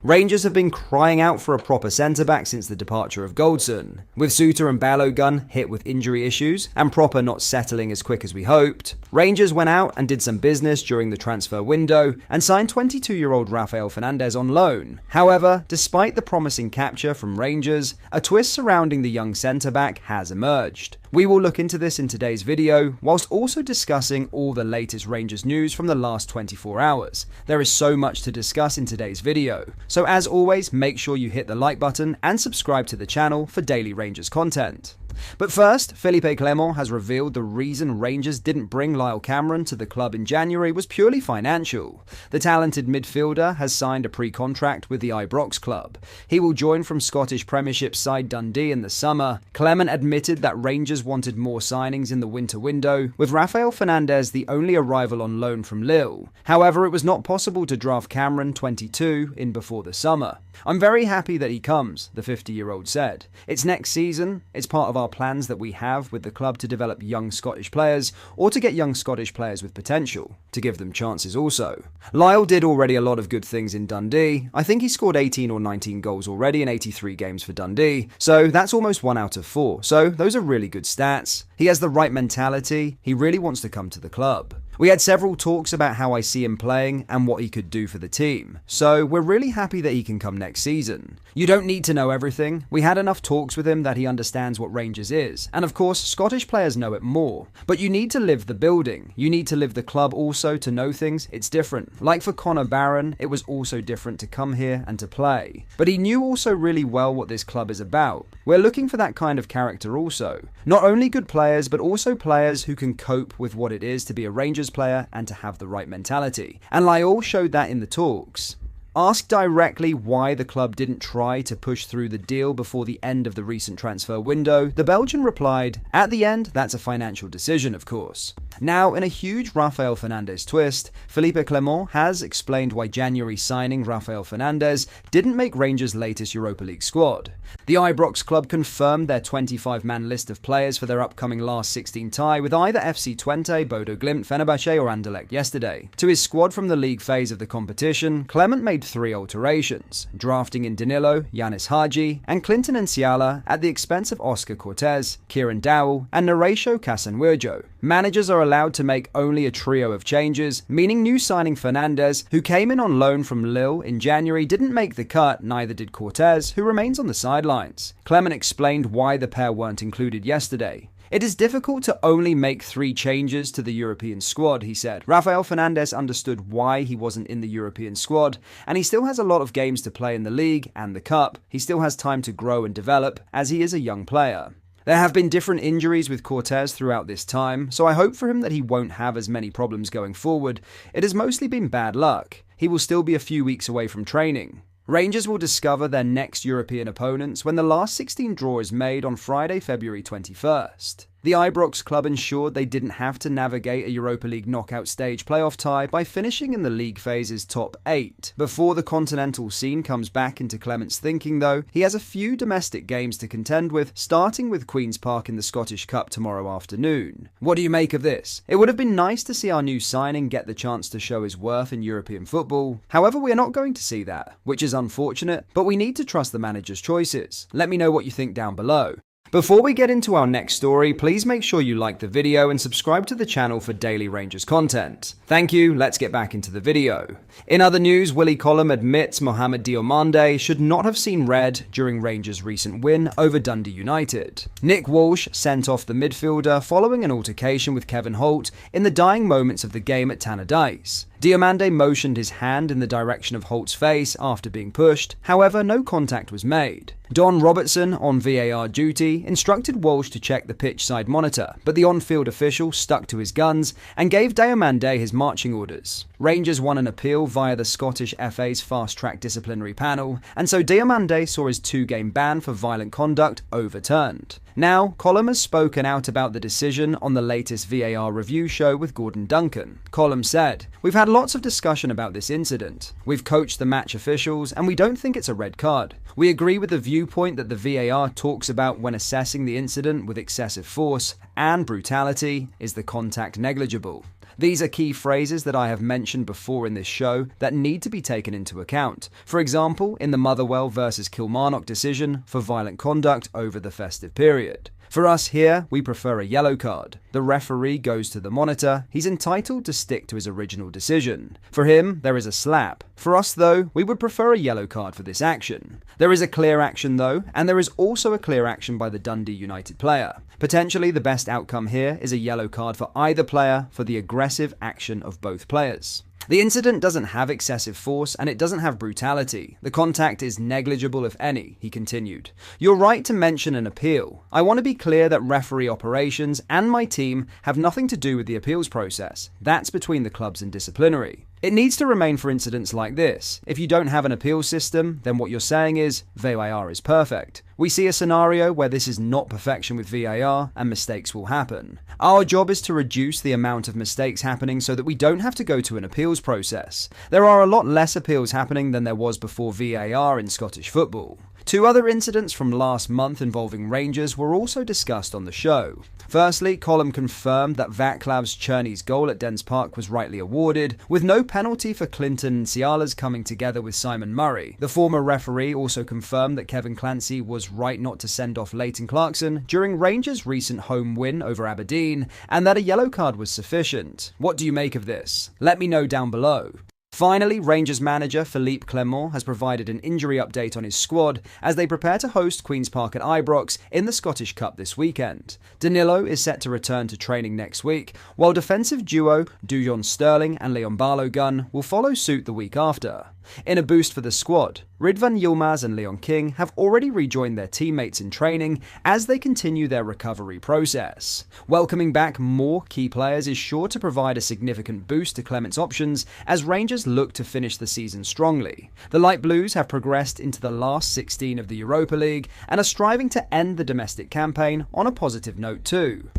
Rangers have been crying out for a proper centre-back since the departure of Goldson. With Suter and Balogun hit with injury issues and Proper not settling as quick as we hoped, Rangers went out and did some business during the transfer window and signed 22-year-old Rafael Fernandes on loan. However, despite the promising capture from Rangers, a twist surrounding the young centre-back has emerged. We will look into this in today's video, whilst also discussing all the latest Rangers news from the last 24 hours. There is so much to discuss in today's video, so as always, make sure you hit the like button and subscribe to the channel for daily Rangers content. But first, Philippe Clement has revealed the reason Rangers didn't bring Lyall Cameron to the club in January was purely financial. The talented midfielder has signed a pre-contract with the Ibrox club. He will join from Scottish Premiership side Dundee in the summer. Clement admitted that Rangers wanted more signings in the winter window, with Rafael Fernandes the only arrival on loan from Lyall. However, it was not possible to draft Cameron, 22, in before the summer. "I'm very happy that he comes," the 50-year-old said. "It's next season. It's part of our plans that we have with the club to develop young Scottish players, or to get young Scottish players with potential, to give them chances also." Lyall did already a lot of good things in Dundee. I think he scored 18 or 19 goals already in 83 games for Dundee, so that's almost 1 out of 4. So those are really good stats. He has the right mentality. He really wants to come to the club. We had several talks about how I see him playing and what he could do for the team, so we're really happy that he can come next season. You don't need to know everything. We had enough talks with him that he understands what Rangers is, and of course Scottish players know it more. But you need to live the building. You need to live the club also to know things. It's different. Like for Connor Barron, it was also different to come here and to play. But he knew also really well what this club is about. We're looking for that kind of character also. Not only good players, but also players who can cope with what it is to be a Rangers player and to have the right mentality. And Lyall showed that in the talks. Asked directly why the club didn't try to push through the deal before the end of the recent transfer window, the Belgian replied, "At the end, that's a financial decision, of course." Now, in a huge Rafael Fernandes twist, Philippe Clement has explained why January signing Rafael Fernandes didn't make Rangers' latest Europa League squad. The Ibrox club confirmed their 25-man list of players for their upcoming last 16 tie with either FC Twente, Bodo Glimt, Fenerbahce or Anderlecht yesterday. To his squad from the league phase of the competition, Clement made 3 alterations, drafting in Danilo, Yanis Hadji, and Clinton Enciala at the expense of Oscar Cortez, Kieran Dowell, and Narecio Casanwirjo. Managers are allowed to make only a trio of changes, meaning new signing Fernandes, who came in on loan from Lille in January, didn't make the cut, neither did Cortez, who remains on the sidelines. Clement explained why the pair weren't included yesterday. "It is difficult to only make 3 changes to the European squad," he said. "Rafael Fernandes understood why he wasn't in the European squad, and he still has a lot of games to play in the league and the cup. He still has time to grow and develop, as he is a young player." There have been different injuries with Cortez throughout this time, so I hope for him that he won't have as many problems going forward. It has mostly been bad luck. He will still be a few weeks away from training. Rangers will discover their next European opponents when the last 16 draw is made on Friday, February 21st. The Ibrox club ensured they didn't have to navigate a Europa League knockout stage playoff tie by finishing in the league phase's top 8. Before the continental scene comes back into Clement's thinking though, he has a few domestic games to contend with, starting with Queen's Park in the Scottish Cup tomorrow afternoon. What do you make of this? It would have been nice to see our new signing get the chance to show his worth in European football. However, we are not going to see that, which is unfortunate, but we need to trust the manager's choices. Let me know what you think down below. Before we get into our next story, please make sure you like the video and subscribe to the channel for daily Rangers content. Thank you, let's get back into the video. In other news, Willie Collum admits Mohamed Diomande should not have seen red during Rangers' recent win over Dundee United. Nick Walsh sent off the midfielder following an altercation with Kevin Holt in the dying moments of the game at Tannadice. Diomande motioned his hand in the direction of Holt's face after being pushed, however no contact was made. Don Robertson, on VAR duty, instructed Walsh to check the pitch side monitor, but the on-field official stuck to his guns and gave Diomande his marching orders. Rangers won an appeal via the Scottish FA's fast-track disciplinary panel, and so Diomande saw his 2-game ban for violent conduct overturned. Now, Collum has spoken out about the decision on the latest VAR review show with Gordon Duncan. Collum said, "We've had lots of discussion about this incident. We've coached the match officials and we don't think it's a red card. We agree with the viewpoint that the VAR talks about when assessing the incident with excessive force and brutality is the contact negligible. These are key phrases that I have mentioned before in this show that need to be taken into account. For example, in the Motherwell versus Kilmarnock decision for violent conduct over the festive period. For us here, we prefer a yellow card. The referee goes to the monitor, he's entitled to stick to his original decision. For him, there is a slap. For us though, we would prefer a yellow card for this action. There is a clear action though, and there is also a clear action by the Dundee United player. Potentially the best outcome here is a yellow card for either player for the aggressive action of both players. The incident doesn't have excessive force and it doesn't have brutality. The contact is negligible if any, he continued. You're right to mention an appeal. I want to be clear that referee operations and my team have nothing to do with the appeals process. That's between the clubs and disciplinary. It needs to remain for incidents like this. If you don't have an appeal system, then what you're saying is VAR is perfect. We see a scenario where this is not perfection with VAR and mistakes will happen. Our job is to reduce the amount of mistakes happening so that we don't have to go to an appeals process. There are a lot less appeals happening than there was before VAR in Scottish football. Two other incidents from last month involving Rangers were also discussed on the show. Firstly, Colm confirmed that Václav's Černy's goal at Dens Park was rightly awarded, with no penalty for Clinton Ciala's coming together with Simon Murray. The former referee also confirmed that Kevin Clancy was right not to send off Leighton Clarkson during Rangers' recent home win over Aberdeen, and that a yellow card was sufficient. What do you make of this? Let me know down below. Finally, Rangers manager Philippe Clement has provided an injury update on his squad as they prepare to host Queen's Park at Ibrox in the Scottish Cup this weekend. Danilo is set to return to training next week, while defensive duo Dujon Sterling and Leon Balogun will follow suit the week after. In a boost for the squad, Ridvan Yilmaz and Leon King have already rejoined their teammates in training as they continue their recovery process. Welcoming back more key players is sure to provide a significant boost to Clement's options as Rangers look to finish the season strongly. The Light Blues have progressed into the last 16 of the Europa League and are striving to end the domestic campaign on a positive note too.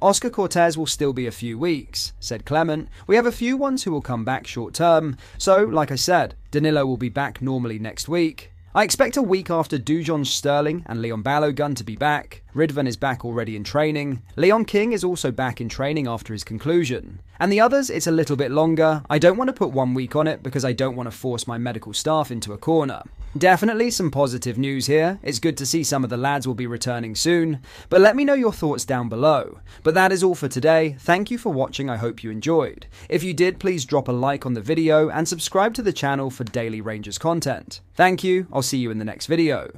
Oscar Cortez will still be a few weeks, said Clement. We have a few ones who will come back short term, so like I said, Danilo will be back normally next week. I expect a week after Dujon Sterling and Leon Balogun to be back. Ridvan is back already in training. Leon King is also back in training after his conclusion. And the others, it's a little bit longer. I don't want to put 1 week on it because I don't want to force my medical staff into a corner. Definitely some positive news here. It's good to see some of the lads will be returning soon. But let me know your thoughts down below. But that is all for today. Thank you for watching. I hope you enjoyed. If you did, please drop a like on the video and subscribe to the channel for daily Rangers content. Thank you. I'll see you in the next video.